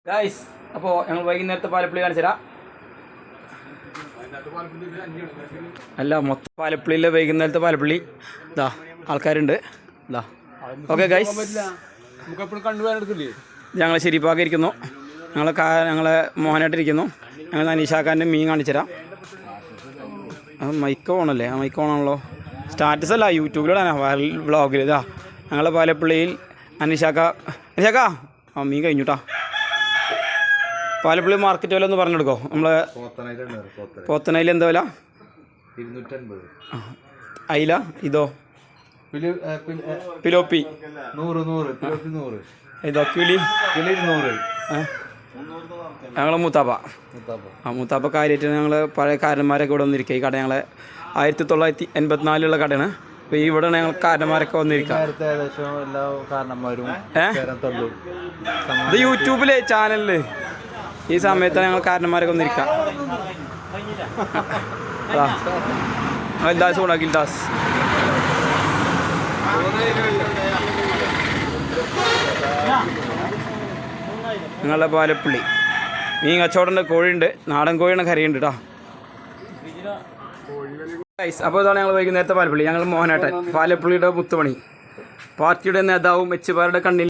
Guys അപ്പോൾ ഞങ്ങൾ വൈകുന്നേരത്തെ പാലപ്പള്ളി കാണിച്ചു തരാം. അല്ല മൊത്തം പാലപ്പള്ളിയിലെ വൈകുന്നേരത്തെ പാലപ്പള്ളി ഇതാ ആൾക്കാരുണ്ട് ഇതാ. ഓക്കെ ഗൈസ്, ഞങ്ങൾ ശരിപ്പാക്കിയിരിക്കുന്നു. ഞങ്ങളെ മോഹനായിട്ടിരിക്കുന്നു. ഞങ്ങൾ അനീഷാക്കാരൻ്റെ മീൻ കാണിച്ചു തരാം. മൈക്ക് ഓണല്ലേ? ആ മൈക്ക് ഓണാണല്ലോ. സ്റ്റാറ്റസ് അല്ല, യൂട്യൂബിലാണ് വൈറൽ വ്ളോഗിൽ. ഇതാ ഞങ്ങളെ പാലപ്പള്ളിയിൽ അനീഷാക്ക ആ മീൻ കഴിഞ്ഞുട്ടാ. പാലപ്പള്ളി മാർക്കറ്റ് വില ഒന്ന് പറഞ്ഞെടുക്കോ. നമ്മളെ പോത്തനയിൽ എന്താ വില? 250. അയില ഇതോ? പിലോപ്പി 100. ഇതോ കിളി 100. ഞങ്ങൾ മൂത്താപ്പ മൂത്താപ്പ കാര്യമായിട്ട് ഞങ്ങൾ പഴയ കാരന്മാരൊക്കെ ഇവിടെ വന്നിരിക്കുക. ഈ കട ഞങ്ങളെ 1984 കടയാണ്. അപ്പോൾ ഇവിടെയാണ് ഞങ്ങൾ കാരന്മാരൊക്കെ വന്നിരിക്കുക. ഇത് യൂട്യൂബിലെ ചാനലില് ഈ സമയത്താണ് ഞങ്ങൾ കാരന്മാരൊക്കെ വന്നിരിക്കുക. ഗിൽദാസ് കൂടാ, ഗിൽദാസ് ഞങ്ങളുടെ പാലപ്പള്ളി മീൻ കച്ചവടമുണ്ട്, കോഴിയുണ്ട്, നാടൻ കോഴിയാണ്, കറിയുണ്ട് കേട്ടോ. അപ്പോൾ ഇതാണ് ഞങ്ങൾ വൈകുന്നേരത്തെ പാലപ്പള്ളി. ഞങ്ങൾ മോഹനാട്ടൻ പാലപ്പള്ളിയുടെ മുത്തുമണി പാർട്ടിയുടെ നേതാവും എച്ചുപാരുടെ കണ്ണിൽ